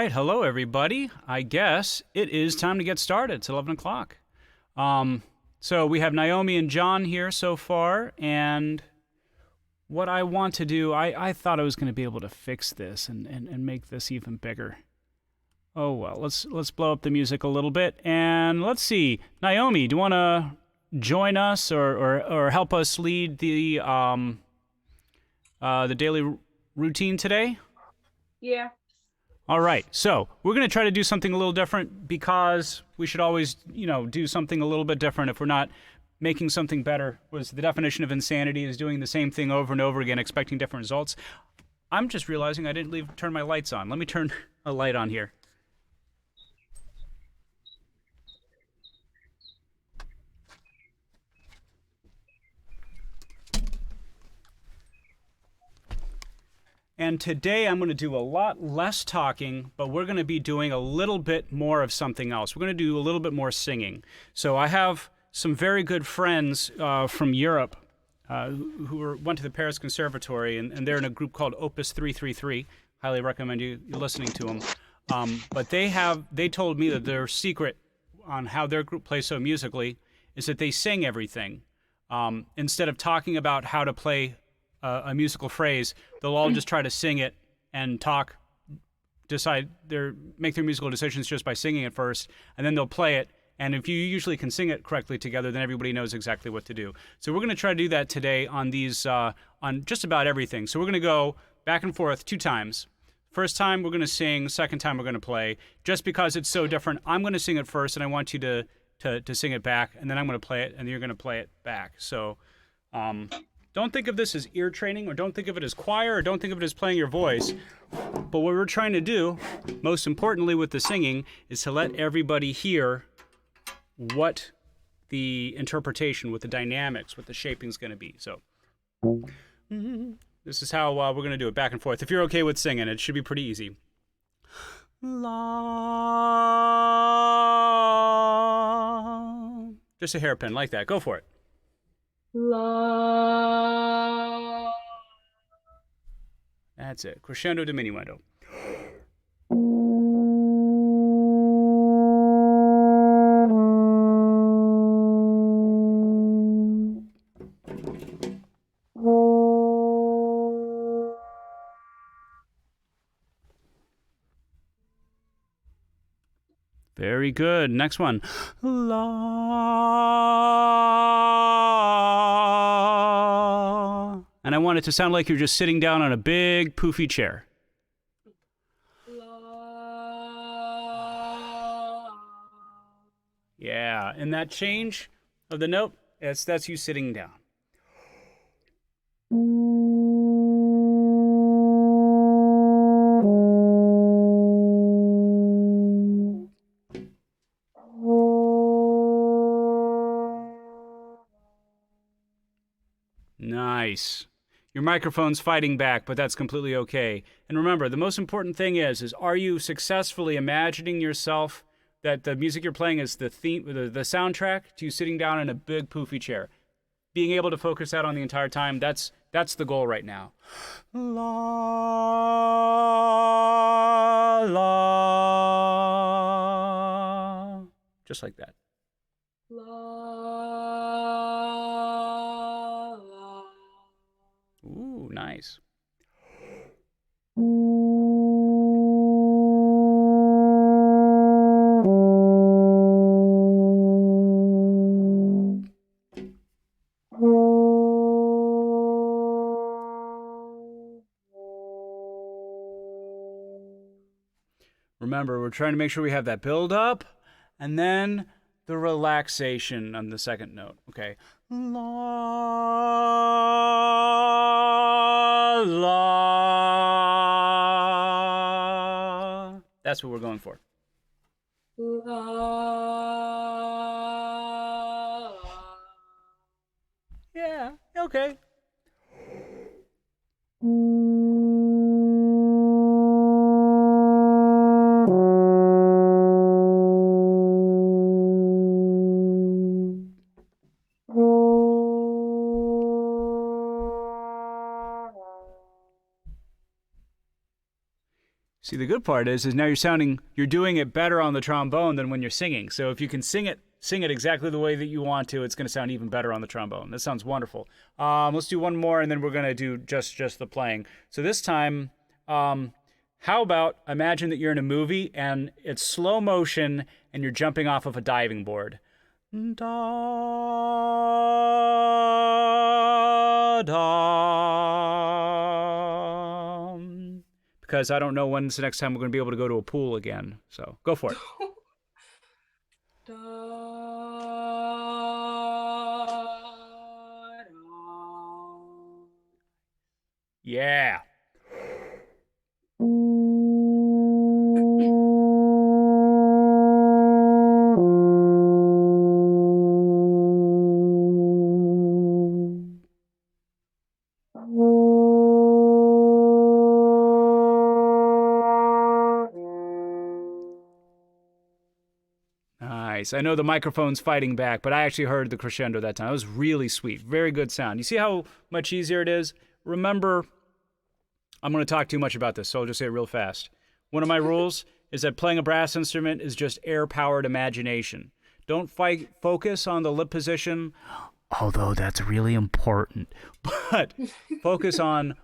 right. Hello, everybody. I guess it is time to get started. It's 11 o'clock. So we have Naomi and John here so far. And what I want to do, I thought I was going to be able to fix this and make this even bigger. Oh, well, let's blow up the music a little bit. And let's see. Naomi, do you want to join us or help us lead the daily routine today? Yeah. All right, so we're going to try to do something a little different because we should always, do something a little bit different if we're not making something better. Was the definition of insanity is doing the same thing over and over again, expecting different results. I'm just realizing I didn't turn my lights on. Let me turn a light on here. And today I'm going to do a lot less talking, but we're going to be doing a little bit more of something else. We're going to do a little bit more singing. So I have some very good friends from Europe who went to the Paris Conservatory, and they're in a group called Opus 333. Highly recommend you listening to them. But they told me that their secret on how their group plays so musically is that they sing everything. Instead of talking about how to play a musical phrase, they'll all just try to sing it and make their musical decisions just by singing it first, and then they'll play it. And if you usually can sing it correctly together, then everybody knows exactly what to do. So we're going to try to do that today on these, on just about everything. So we're going to go back and forth 2 times. First time we're going to sing, second time we're going to play. Just because it's so different, I'm going to sing it first, and I want you to sing it back, and then I'm going to play it, and you're going to play it back. So, don't think of this as ear training, or don't think of it as choir, or don't think of it as playing your voice. But what we're trying to do, most importantly with the singing, is to let everybody hear what the interpretation, what the dynamics, what the shaping is going to be. So this is how we're going to do it, back and forth. If you're okay with singing, it should be pretty easy. La. Just a hairpin, like that. Go for it. La. That's it. Crescendo, diminuendo. Very good. Next one. La. And I want it to sound like you're just sitting down on a big, poofy chair. La. Yeah, and that change of the note, that's you sitting down. Nice. Your microphone's fighting back, but that's completely okay. And remember, the most important thing is are you successfully imagining yourself that the music you're playing is the theme, the soundtrack to you sitting down in a big poofy chair? Being able to focus that on the entire time, that's the goal right now. La, la. Just like that. La. Ooh, nice. Remember, we're trying to make sure we have that build up and then the relaxation on the second note. Okay. La, la. That's what we're going for. La. Yeah, okay. See, the good part is now you're doing it better on the trombone than when you're singing. So if you can sing it exactly the way that you want to, it's going to sound even better on the trombone. That sounds wonderful. Let's do one more, and then we're going to do just the playing. So this time, how about imagine that you're in a movie and it's slow motion and you're jumping off of a diving board. Da, da. Because I don't know when's the next time we're going to be able to go to a pool again. So go for it. Da, da. Yeah. Nice. I know the microphone's fighting back, but I actually heard the crescendo that time. It was really sweet. Very good sound. You see how much easier it is? Remember, I'm going to talk too much about this, so I'll just say it real fast. One of my rules is that playing a brass instrument is just air-powered imagination. Don't focus on the lip position, although that's really important. But focus on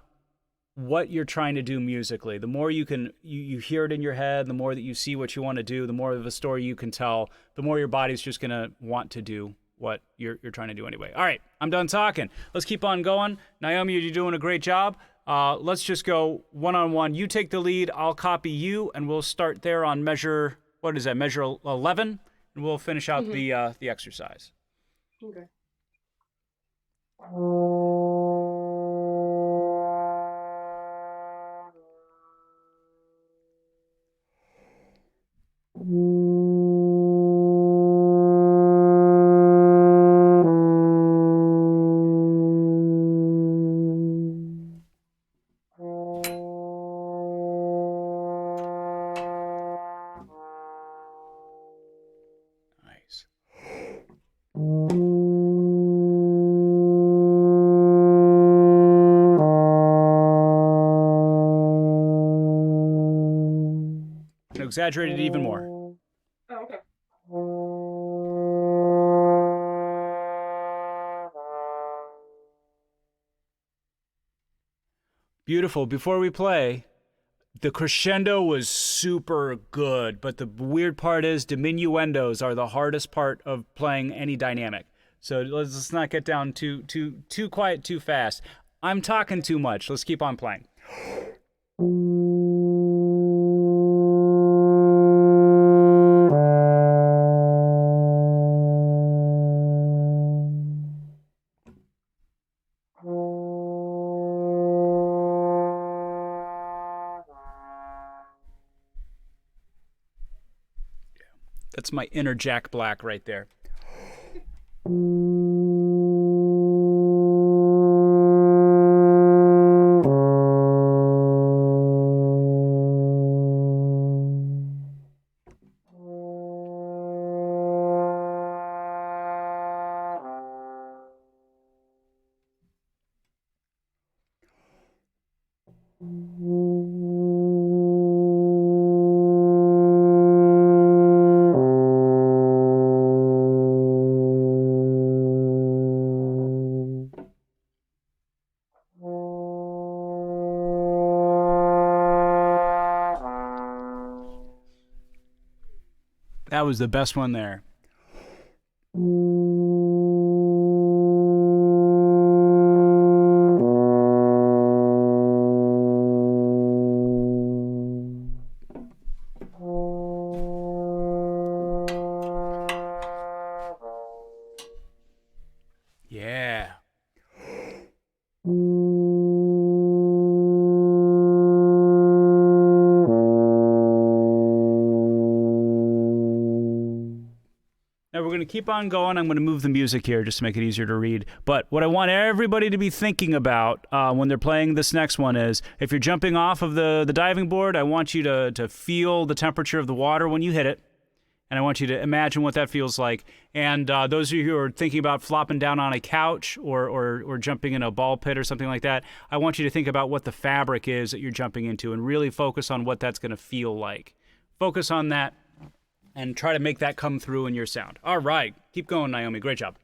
what you're trying to do musically. The more you hear it in your head, the more that you see what you want to do, the more of a story you can tell, the more your body's just going to want to do what you're trying to do anyway. All right, I'm done talking. Let's keep on going. Naomi, you're doing a great job. Let's just go one-on-one. You take the lead, I'll copy you, and we'll start there on measure 11, and we'll finish out the exercise. Okay. Nice. And exaggerate it even more. Oh, okay. Beautiful. Before we play, the crescendo was super good, but the weird part is diminuendos are the hardest part of playing any dynamic. So let's not get down too quiet too fast. I'm talking too much. Let's keep on playing. That's my inner Jack Black right there. That was the best one there. Yeah. Now we're going to keep on going. I'm going to move the music here just to make it easier to read. But what I want everybody to be thinking about when they're playing this next one is, if you're jumping off of the diving board, I want you to feel the temperature of the water when you hit it. And I want you to imagine what that feels like. And those of you who are thinking about flopping down on a couch or jumping in a ball pit or something like that, I want you to think about what the fabric is that you're jumping into and really focus on what that's going to feel like. Focus on that and try to make that come through in your sound. All right. Keep going, Naomi. Great job.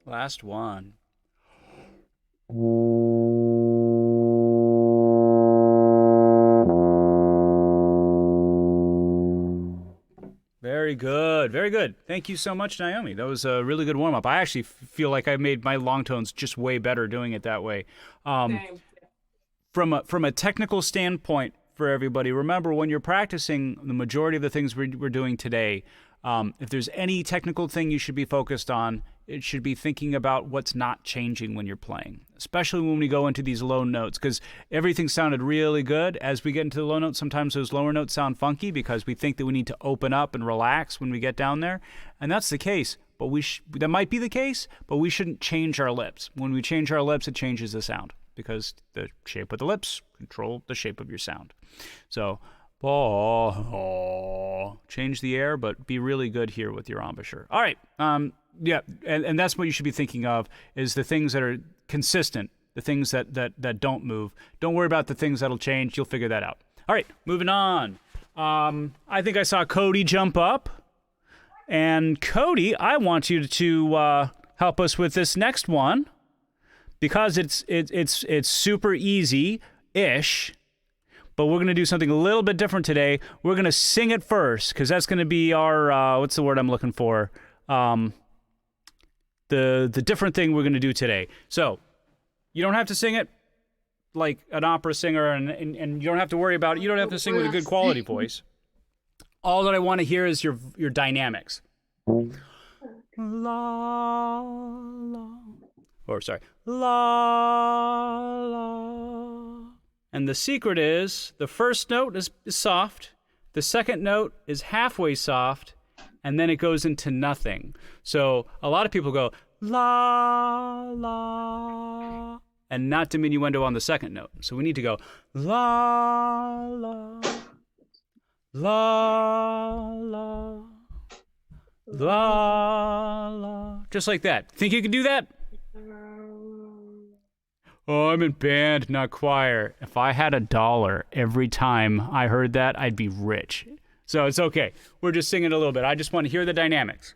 Last one. Very good. Very good. Thank you so much, Naomi. That was a really good warm-up. I actually feel like I made my long tones just way better doing it that way. Same. From a technical standpoint for everybody, remember when you're practicing the majority of the things we're doing today, if there's any technical thing you should be focused on, it should be thinking about what's not changing when you're playing, especially when we go into these low notes, because everything sounded really good. As we get into the low notes, sometimes those lower notes sound funky because we think that we need to open up and relax when we get down there, and that's the case. But that might be the case, but we shouldn't change our lips. When we change our lips, it changes the sound because the shape of the lips control the shape of your sound. So, change the air, but be really good here with your embouchure. All right. Yeah, and that's what you should be thinking of, is the things that are consistent, the things that don't move. Don't worry about the things that'll change. You'll figure that out. All right, moving on. I think I saw Cody jump up. And Cody, I want you to help us with this next one because it's super easy-ish. But we're going to do something a little bit different today. We're going to sing it first because that's going to be our, what's the word I'm looking for? The different thing we're going to do today. So you don't have to sing it like an opera singer and you don't have to worry about it. You don't have to sing with a good quality voice. All that I want to hear is your dynamics. La, la. Or sorry. La, la. And the secret is the first note is soft, the second note is halfway soft, and then it goes into nothing. So a lot of people go, la, la, and not diminuendo on the second note. So we need to go, la, la, la, la, la, la. Just like that. Think you can do that? Oh, I'm in band, not choir. If I had $1 every time I heard that, I'd be rich. So it's okay. We're just singing a little bit. I just want to hear the dynamics.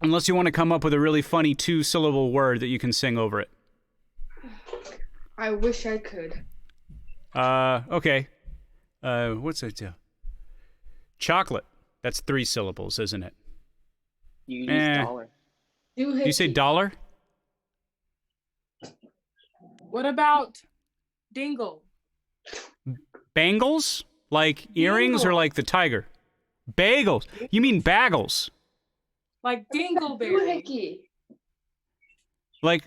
Unless you want to come up with a really funny 2-syllable word that you can sing over it. I wish I could. Okay. What's it? Chocolate. That's 3 syllables, isn't it? You use dollar. You say dollar? What about dingle? Bangles? Like earrings or like the tiger? Bagels. You mean bagels. Like dingleberry. Like,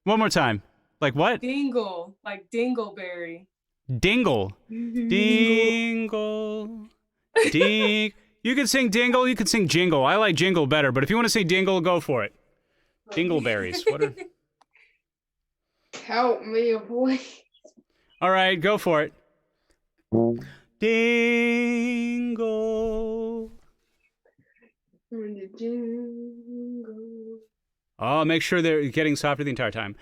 one more time. Like what? Dingle. Like dingleberry. Dingle. Dingle. Ding. You can sing dingle, you can sing jingle. I like jingle better, but if you want to say dingle, go for it. Dingleberries. What are... Help me, boy. All right, go for it. Dingle. Oh, make sure they're getting softer the entire time.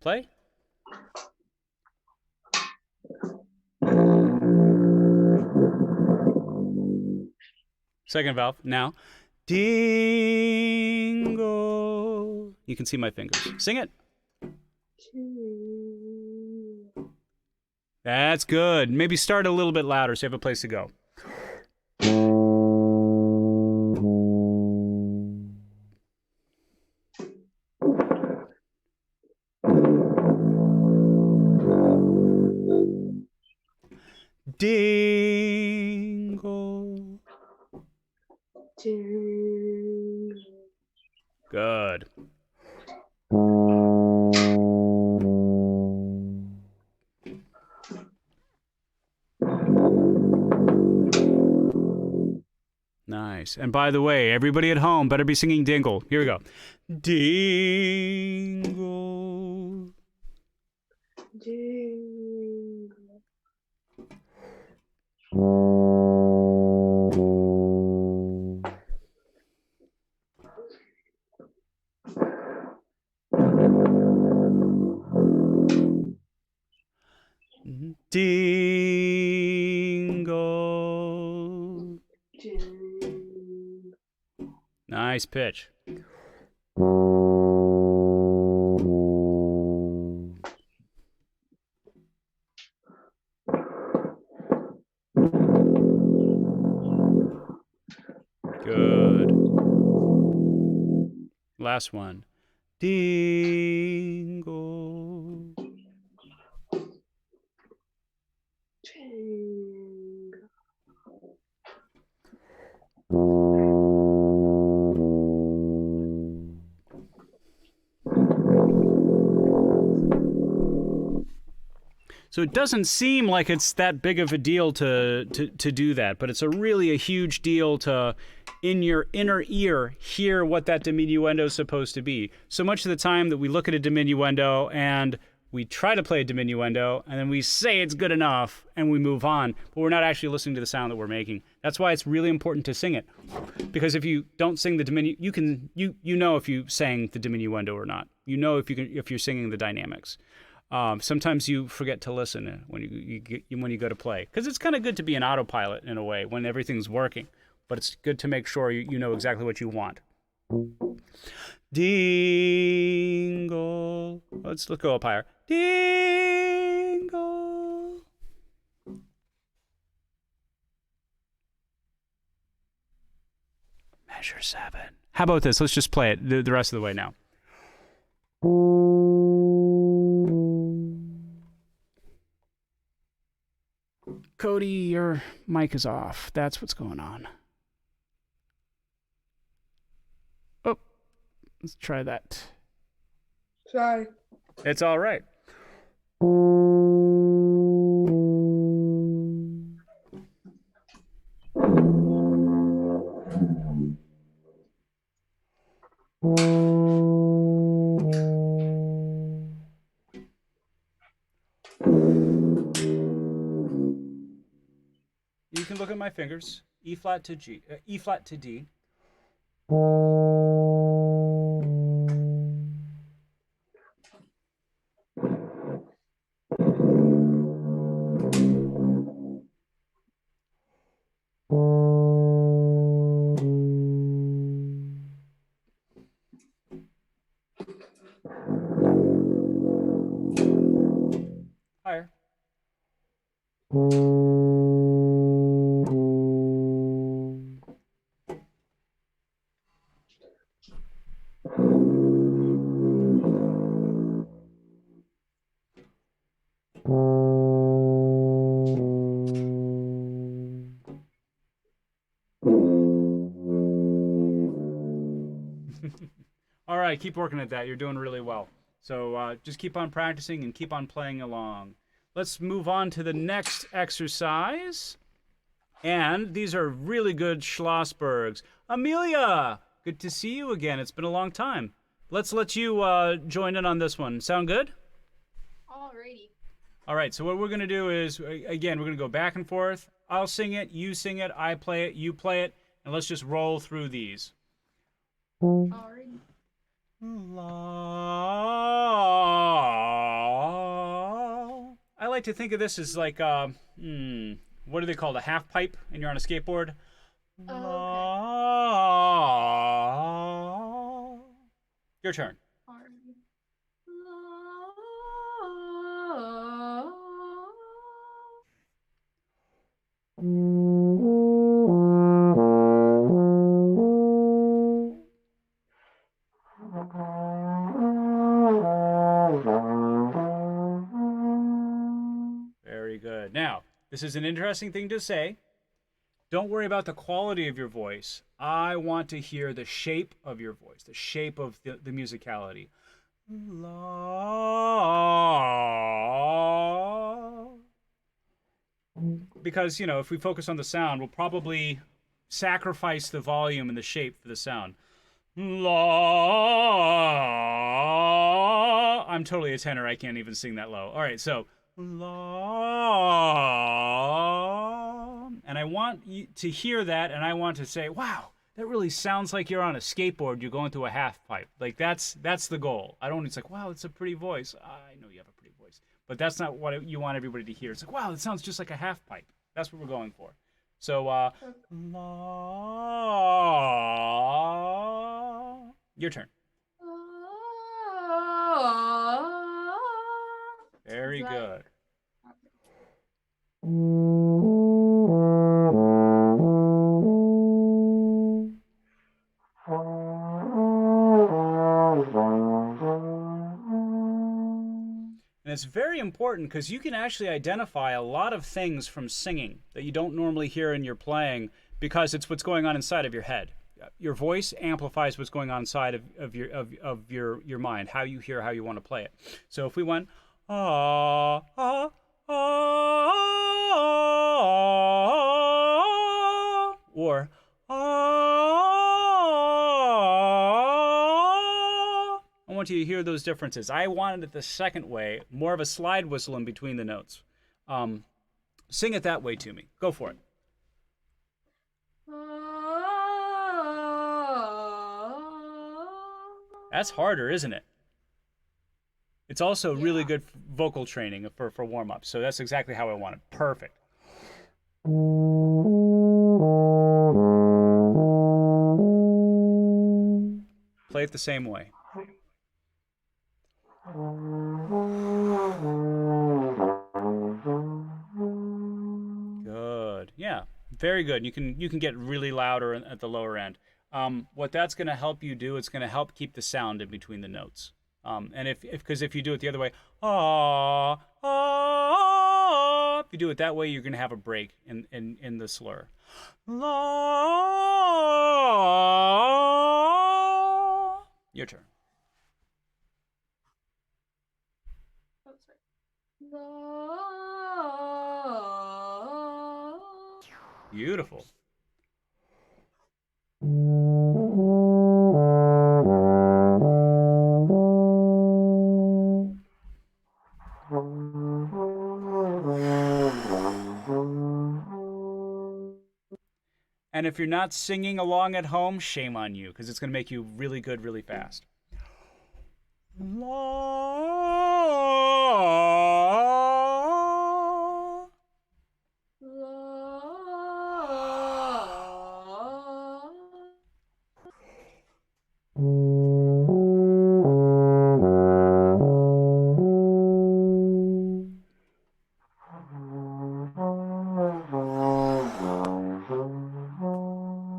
Play. Second valve. Now. Dingle. You can see my fingers. Sing it. That's good. Maybe start a little bit louder so you have a place to go. Dingle. Good. Nice. And by the way, everybody at home better be singing Dingle. Here we go. Dingle. Dingle. Nice pitch. Good. Last one. Dingle. So it doesn't seem like it's that big of a deal to do that, but it's really a huge deal to, in your inner ear, hear what that diminuendo is supposed to be. So much of the time that we look at a diminuendo and we try to play a diminuendo, and then we say it's good enough, and we move on, but we're not actually listening to the sound that we're making. That's why it's really important to sing it, because if you don't sing the you know if you sang the diminuendo or not. You know if you're singing the dynamics. Sometimes you forget to listen when you go to play, because it's kind of good to be an autopilot in a way when everything's working, but it's good to make sure you know exactly what you want. Dingle. Let's go up higher. Dingle. Measure 7. How about this? Let's just play it the rest of the way now. Cody, your mic is off. That's what's going on. Oh, let's try that. Sorry. It's all right. You can look at my fingers. E flat to G, E flat to D. Higher. All right, keep working at that. You're doing really well. So just keep on practicing and keep on playing along. Let's move on to the next exercise. And these are really good Schlossbergs. Amelia, good to see you again. It's been a long time. Let's let you join in on this one. Sound good? Alrighty. All right, so what we're going to do is, again, we're going to go back and forth. I'll sing it, you sing it, I play it, you play it, and let's just roll through these. Alrighty. La. I like to think of this as like, what do they call it? A half pipe, and you're on a skateboard. La. Your turn. Alrighty. Very good. Now, this is an interesting thing to say. Don't worry about the quality of your voice. I want to hear the shape of your voice, the shape of the musicality. La. Because, you know, if we focus on the sound, we'll probably sacrifice the volume and the shape for the sound. La. I'm totally a tenor. I can't even sing that low. All right, so la. And I want you to hear that, and I want to say, wow, that really sounds like you're on a skateboard. You're going through a half pipe. Like that's the goal. I don't. It's like, wow, it's a pretty voice. I know you have a pretty voice, but that's not what you want everybody to hear. It's like, wow, it sounds just like a half pipe. That's what we're going for. So, la. Your turn. Very good. And it's very important because you can actually identify a lot of things from singing that you don't normally hear in your playing because it's what's going on inside of your head. Your voice amplifies what's going on inside of your mind, how you hear, how you want to play it. So if we went ah ah ah, or I want you to hear those differences. I wanted it the second way, more of a slide whistle in between the notes. Sing it that way to me. Go for it. That's harder, isn't it? It's also really good vocal training for warm-up. So that's exactly how I want it. Perfect. Play it the same way. Good. Yeah. Very good. You can get really louder at the lower end. What that's going to help you do, it's going to help keep the sound in between the notes. And if you do it the other way, ah, ah, if you do it that way, you're going to have a break in the slur. La. Your turn. Beautiful. And if you're not singing along at home, shame on you, because it's going to make you really good really fast. La.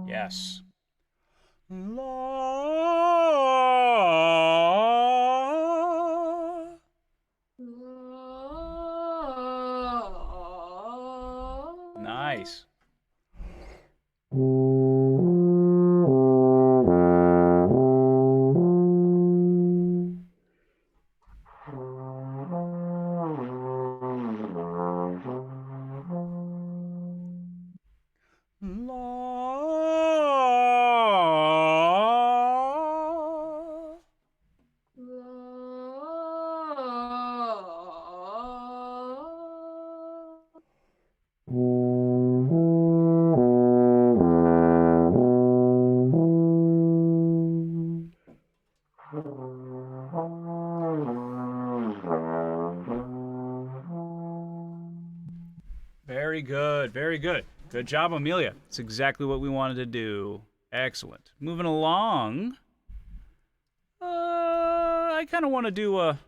Yes. La. Nice. La. Very good. Very good. Good job, Amelia. It's exactly what we wanted to do. Excellent. Moving along. I kind of want to do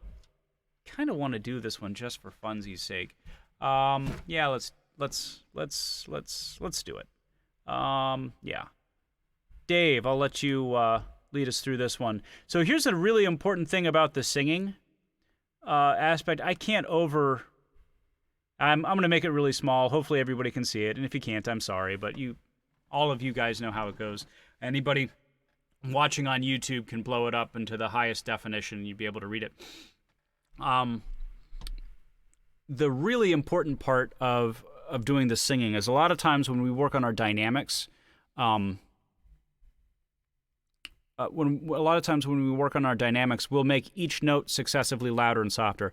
this one just for funsies' sake. Yeah, let's do it. Yeah. Dave, I'll let you lead us through this one. So here's a really important thing about the singing aspect. I'm going to make it really small. Hopefully everybody can see it, and if you can't, I'm sorry, but all of you guys know how it goes. Anybody watching on YouTube can blow it up into the highest definition, and you'd be able to read it. The really important part of doing the singing is a lot of times when we work on our dynamics, when we work on our dynamics, we'll make each note successively louder and softer.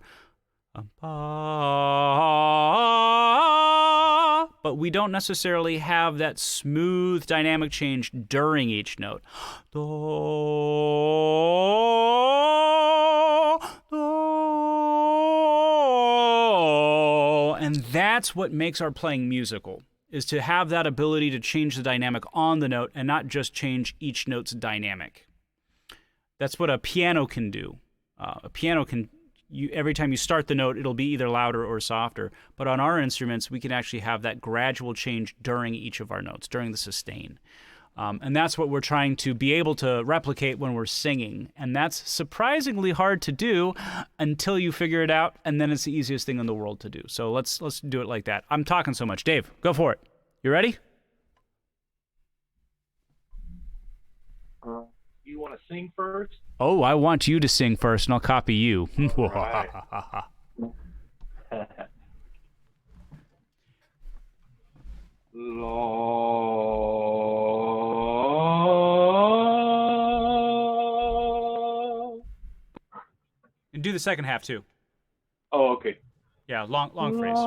But we don't necessarily have that smooth dynamic change during each note. And that's what makes our playing musical, is to have that ability to change the dynamic on the note and not just change each note's dynamic. That's what a piano can do. A piano can, every time you start the note, it'll be either louder or softer. But on our instruments, we can actually have that gradual change during each of our notes, during the sustain. And that's what we're trying to be able to replicate when we're singing. And that's surprisingly hard to do until you figure it out, and then it's the easiest thing in the world to do. So let's do it like that. I'm talking so much. Dave, go for it. You ready? You want to sing first? Oh, I want you to sing first, and I'll copy you. All right. And do the second half too. Oh, okay. Yeah, long phrase.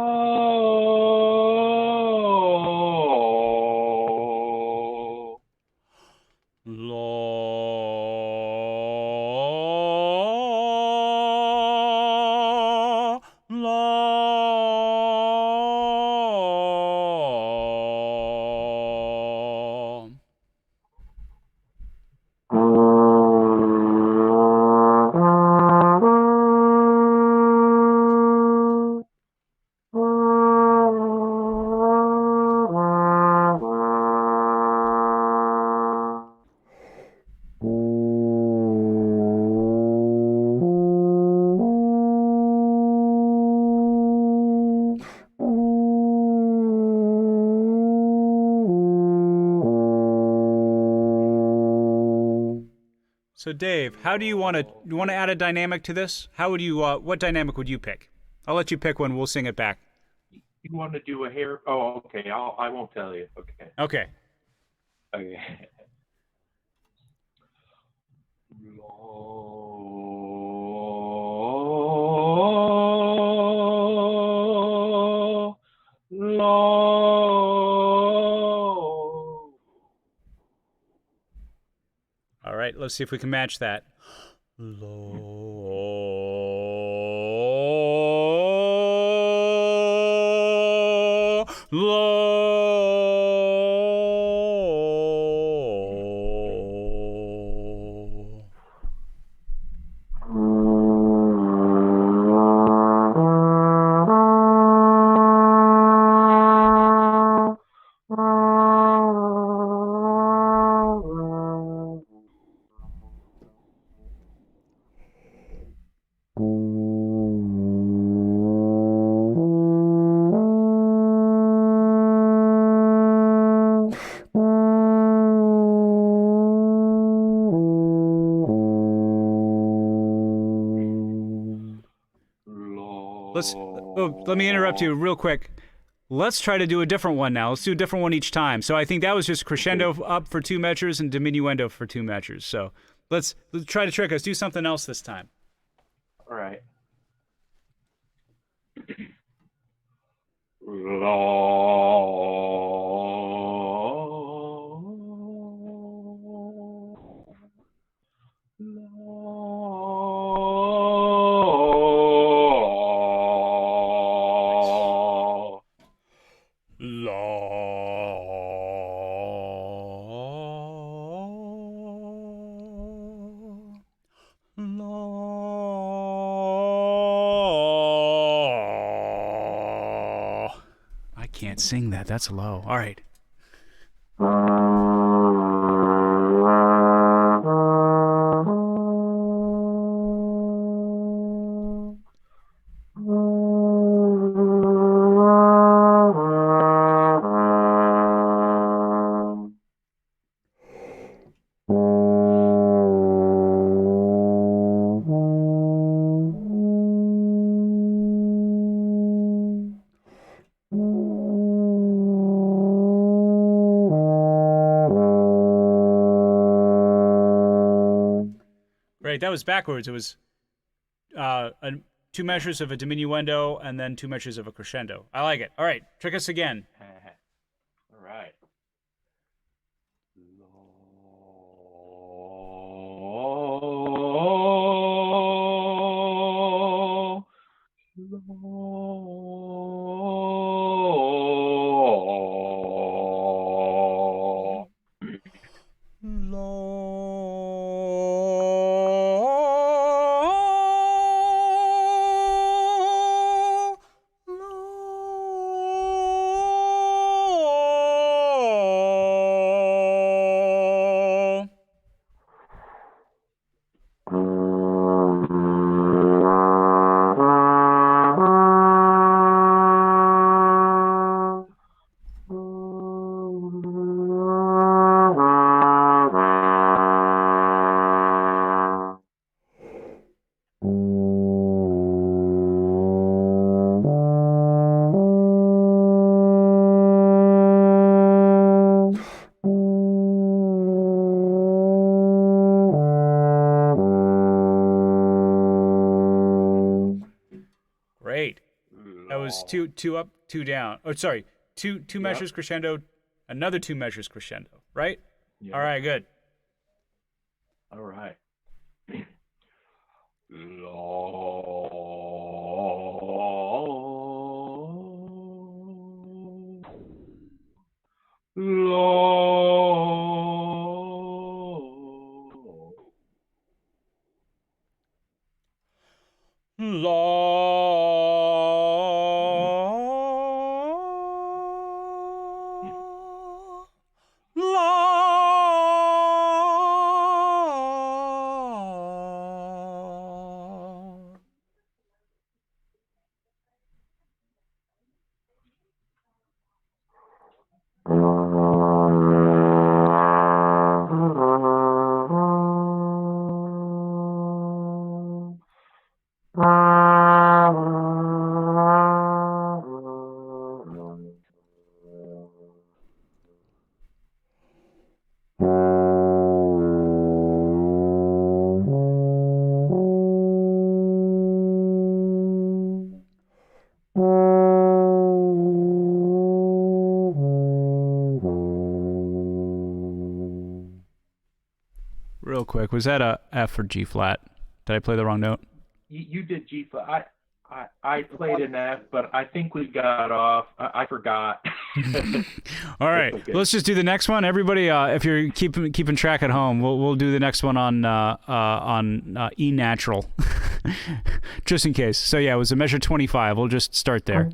So Dave, how do you want to add a dynamic to this? How would you what dynamic would you pick? I'll let you pick one. We'll sing it back. You want to do a hair? Oh, okay. I won't tell you. Okay. Okay. Okay. All right, let's see if we can match that. Let me interrupt you real quick. Let's try to do a different one now. Let's do a different one each time. So I think that was just crescendo up for 2 measures and diminuendo for 2 measures. So let's try to trick us. Do something else this time. All right. can't sing that. That's low. All right. Right, that was backwards. It was 2 measures of a diminuendo and then 2 measures of a crescendo. I like it. All right, trick us again. All right. Great. That was two up, 2 down. Oh, sorry, two measures crescendo, another 2 measures crescendo. Right? Yep. All right, good. All right. Real quick, was that a F or G flat? Did I play the wrong note? You did G flat. I played an F, but I think we got off. I forgot. All right, okay. let's just do the next one. Everybody, if you're keeping track at home, we'll do the next one on E natural, just in case. So yeah, it was a measure 25. We'll just start there.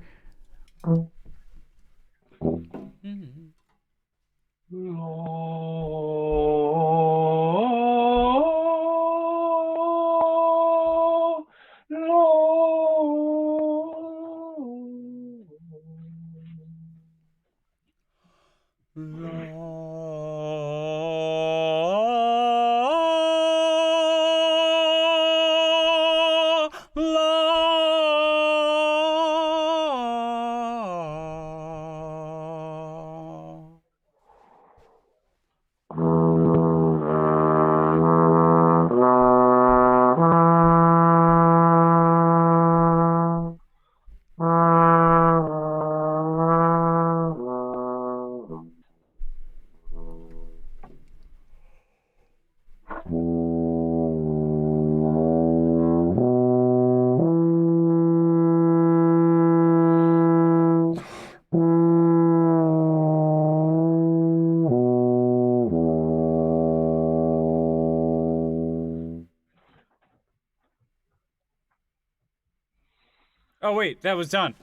Oh wait, that was done.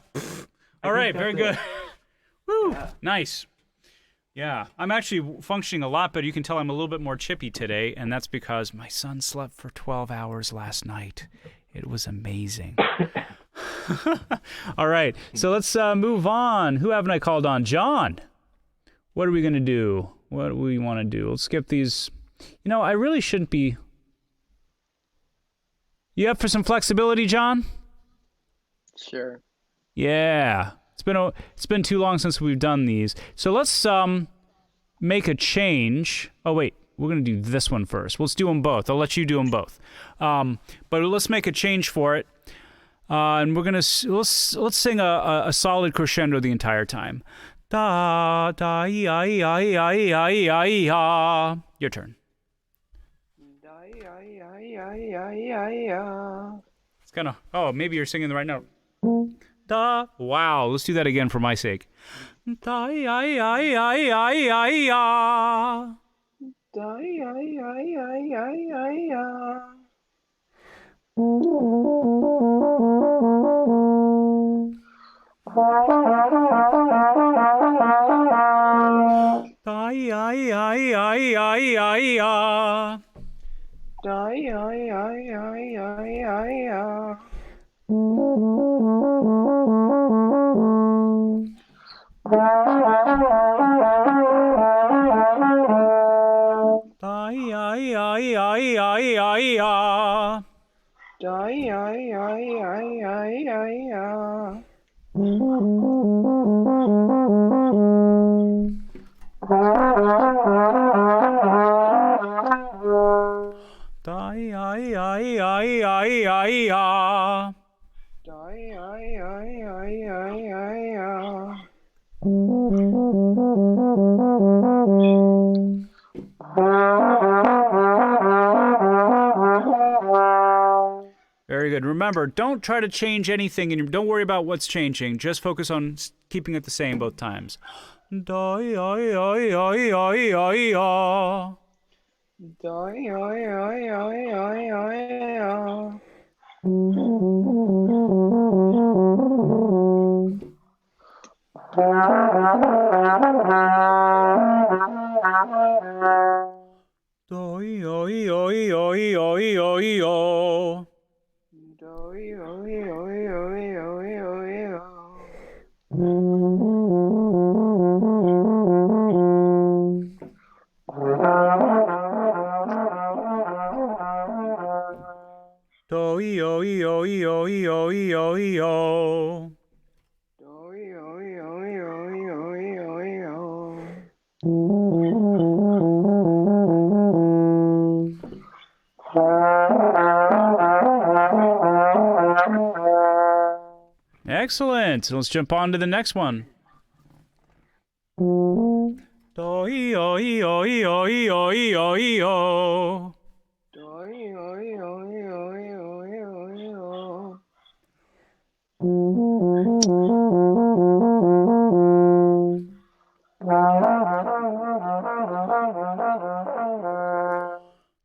All right, very good. Woo! Yeah. Nice. Yeah, I'm actually functioning a lot better. You can tell I'm a little bit more chippy today, and that's because my son slept for 12 hours last night. It was amazing. All right, so let's move on. Who haven't I called on? John. What are we going to do? What do we want to do? Let's skip these. You know, I really shouldn't be... You up for some flexibility, John? Sure. Yeah. It's been too long since we've done these. So let's make a change. Oh wait, we're gonna do this one first. Let's do them both. I'll let you do them both. But let's make a change for it. And we're gonna let's sing a solid crescendo the entire time. Da da ya ya ya ya ya ya. Your turn. It's kind of. Oh, maybe you're singing the right note. Da. Wow. Let's do that again for my sake. Da ya ya ya ya ya ya. Da ya ya ya ya ya ya. Da ya ya ya ya ya ya. Da ya ya ya ya ya ya. Very good. Remember, don't try to change anything, and don't worry about what's changing. Just focus on keeping it the same both times. Da ya ya ya ya ya ya. Do yo yo yo yo yo yo. Do yo yo yo yo yo yo. Excellent. Let's jump on to the next one. Do yo yo yo yo yo yo. Do yo yo yo yo yo yo.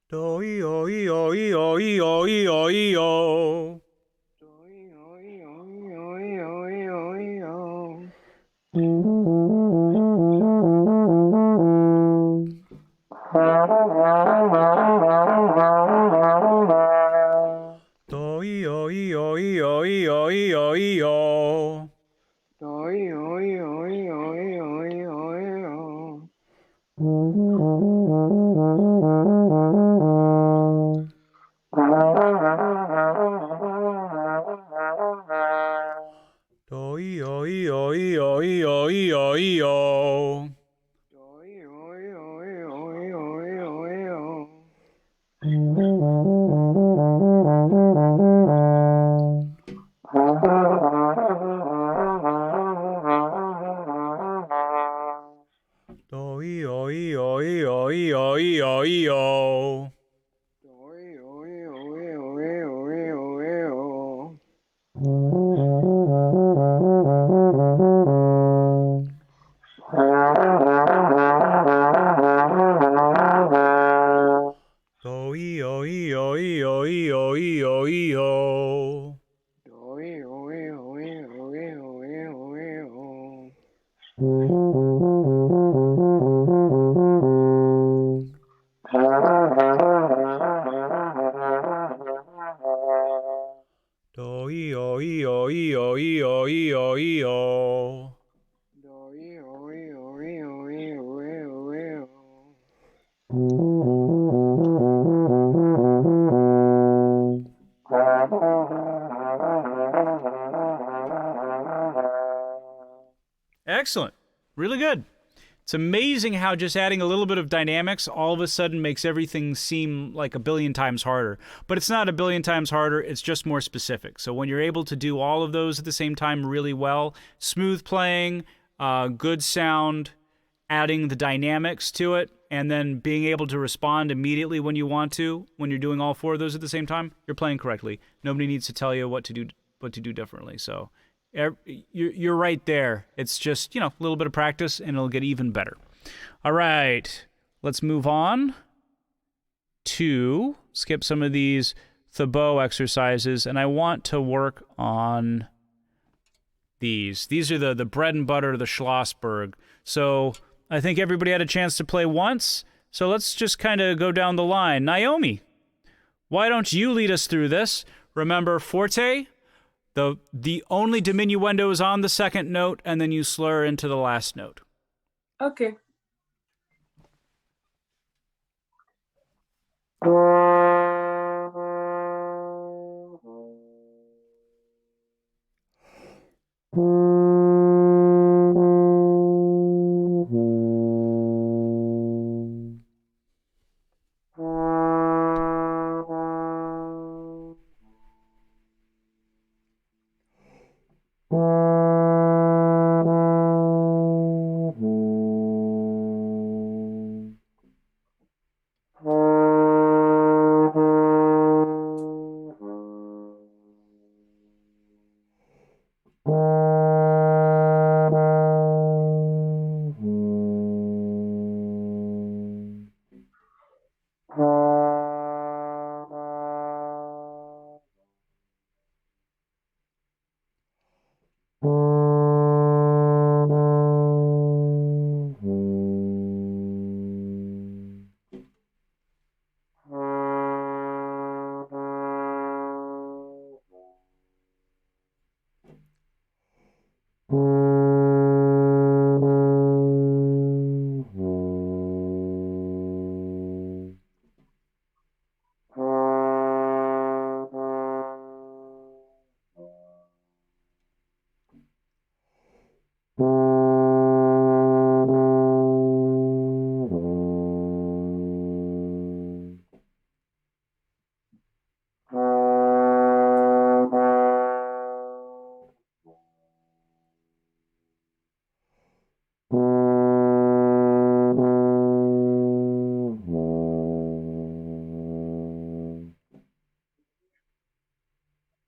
Do yo yo yo yo yo yo. Do yo yo yo yo yo yo. Do yo yo yo yo yo yo. Do ee o ee o ee o ee o ee o ee o. Excellent. Really good. It's amazing how just adding a little bit of dynamics all of a sudden makes everything seem like a billion times harder. But it's not a billion times harder, it's just more specific. So when you're able to do all of those at the same time really well, smooth playing, good sound, adding the dynamics to it, and then being able to respond immediately when you want to, when you're doing all four of those at the same time, you're playing correctly. Nobody needs to tell you what to do differently. So you're right there. It's just, a little bit of practice and it'll get even better. All right, let's move on to skip some of these Thibaut exercises, and I want to work on these. These are the bread and butter of the Schlossberg. So I think everybody had a chance to play once, so let's just kind of go down the line. Naomi, why don't you lead us through this? Remember, forte, the only diminuendo is on the second note, and then you slur into the last note. Okay.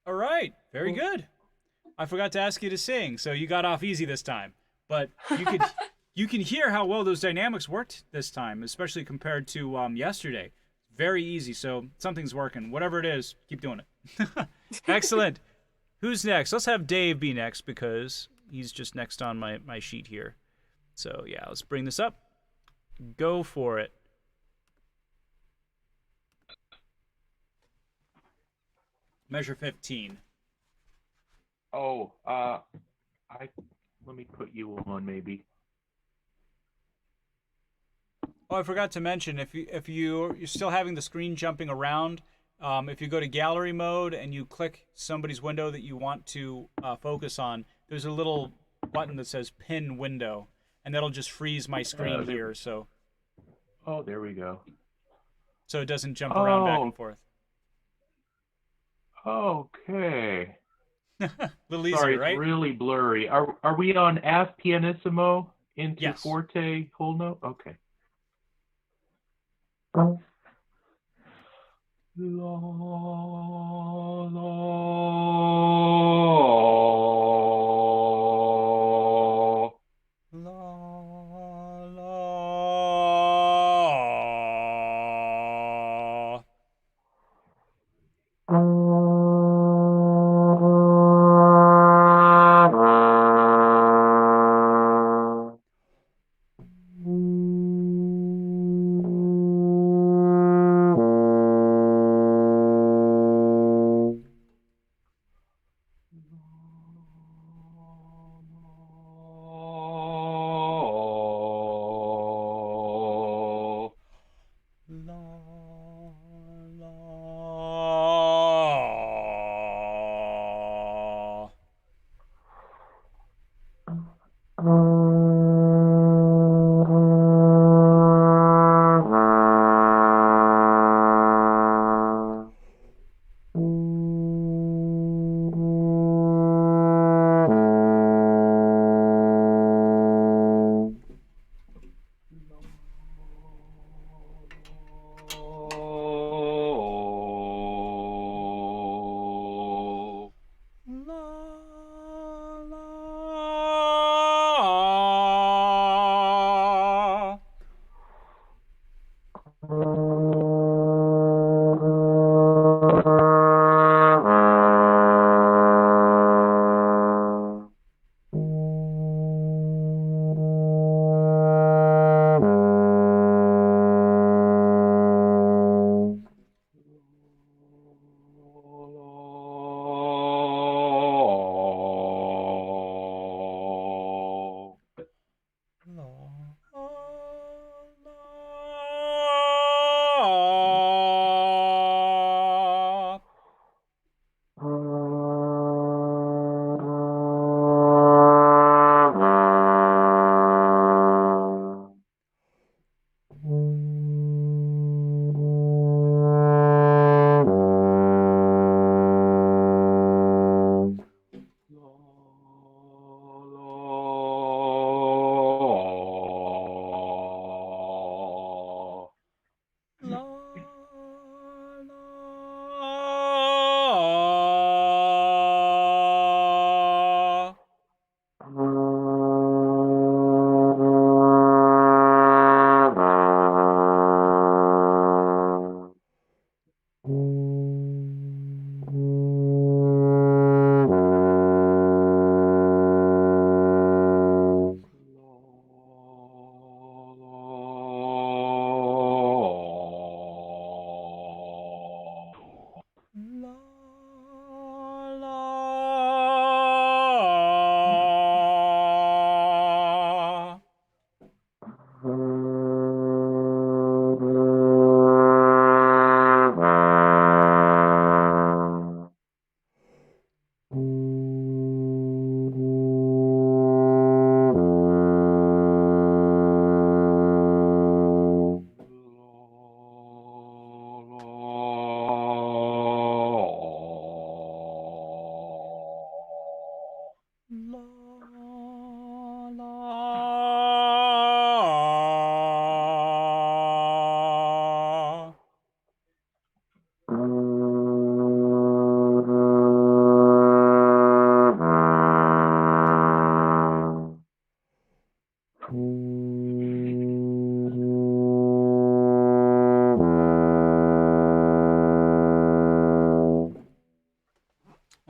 All right, very good. I forgot to ask you to sing, so you got off easy this time. But you can hear how well those dynamics worked this time, especially compared to yesterday. Very easy, so something's working. Whatever it is, keep doing it. Excellent. Who's next? Let's have Dave be next because he's just next on my sheet here. So yeah, let's bring this up. Go for it. Measure 15. Oh, let me put you on maybe. Oh, I forgot to mention if you're still having the screen jumping around, if you go to gallery mode and you click somebody's window that you want to focus on, there's a little button that says pin window, and that'll just freeze my screen here. So. Oh, there we go. So it doesn't jump around back and forth. Okay. A little easier, Sorry, right? it's really blurry. Are we on F pianissimo into Yes. forte whole note? Okay. La, la, La, la. La.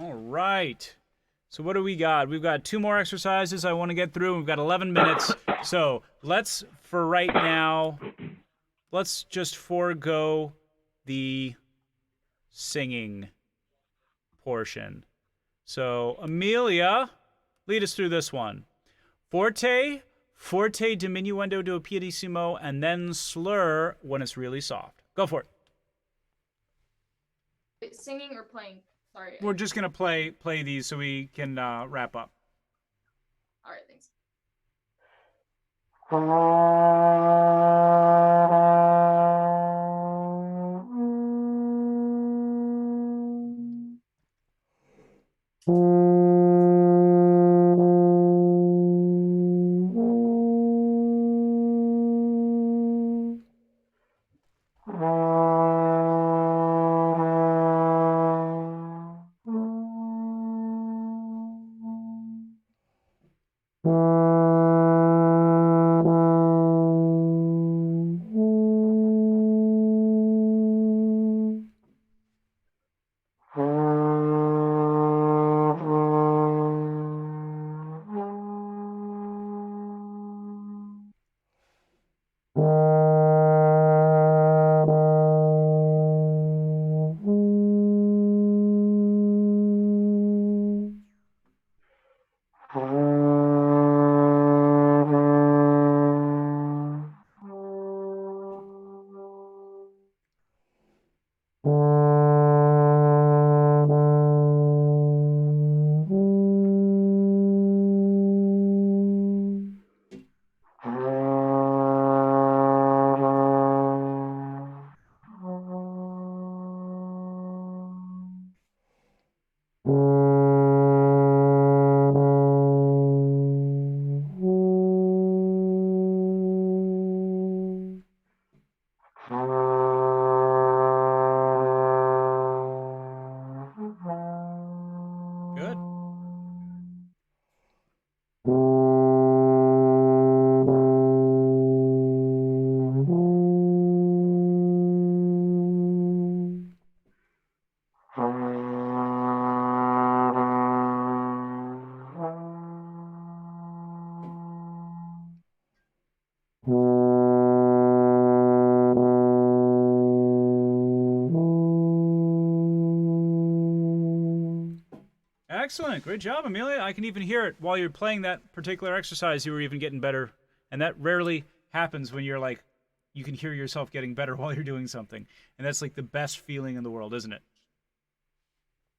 All right. So what do we got? We've got 2 more exercises I want to get through. We've got 11 minutes. So let's, for right now, let's just forego the singing portion. So Amelia, lead us through this one. Forte, forte diminuendo do pianissimo, and then slur when it's really soft. Go for it. Wait, singing or playing? Sorry. We're just gonna play these so we can wrap up. All right, thanks. Excellent. Great job, Amelia. I can even hear it while you're playing that particular exercise. You were even getting better. And that rarely happens when you're like, you can hear yourself getting better while you're doing something. And that's like the best feeling in the world, isn't it?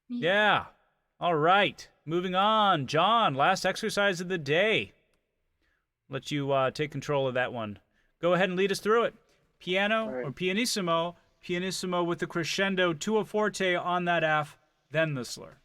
Yeah. All right. Moving on. John, last exercise of the day. Let you take control of that one. Go ahead and lead us through it. Piano or pianissimo. Pianissimo with the crescendo tuo forte on that F, then the slur.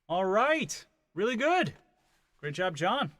All right. Really good. Great job, John.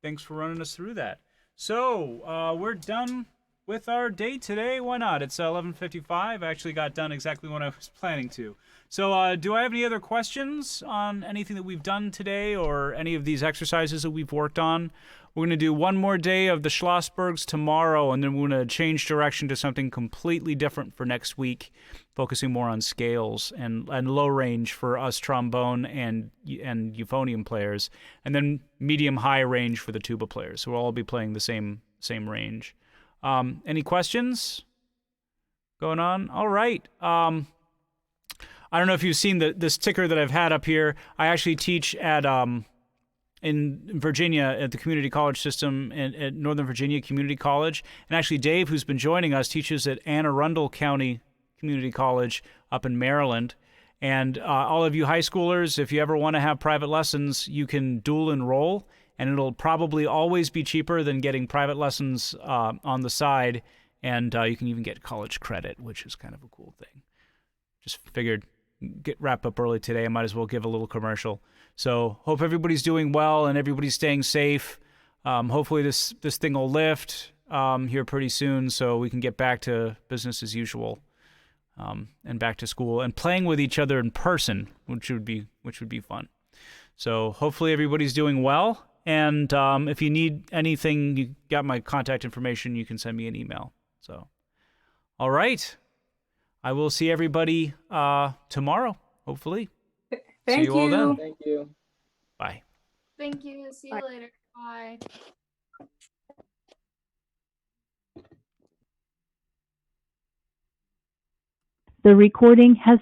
Thanks for running us through that. So we're done with our day today. Why not? It's 11:55. I actually got done exactly when I was planning to. So do I have any other questions on anything that we've done today or any of these exercises that we've worked on? We're going to do one more day of the Schlossbergs tomorrow, and then we're going to change direction to something completely different for next week, focusing more on scales and low range for us trombone and euphonium players, and then medium-high range for the tuba players. So we'll all be playing the same range. Any questions going on? All right. I don't know if you've seen this ticker that I've had up here. I actually teach at in Virginia at the community college system at Northern Virginia Community College. And actually Dave, who's been joining us, teaches at Anne Arundel County Community College up in Maryland. And all of you high schoolers, if you ever want to have private lessons, you can dual enroll, and it'll probably always be cheaper than getting private lessons on the side. And you can even get college credit, which is kind of a cool thing. Just figured wrap up early today. I might as well give a little commercial. So hope everybody's doing well and everybody's staying safe. Hopefully this thing will lift here pretty soon, so we can get back to business as usual, and back to school and playing with each other in person, which would be fun. So hopefully everybody's doing well. And if you need anything, you got my contact information. You can send me an email. So, all right. I will see everybody tomorrow, hopefully. Thank see you all then. Thank you. Bye. Thank you. See you later. Bye. The recording has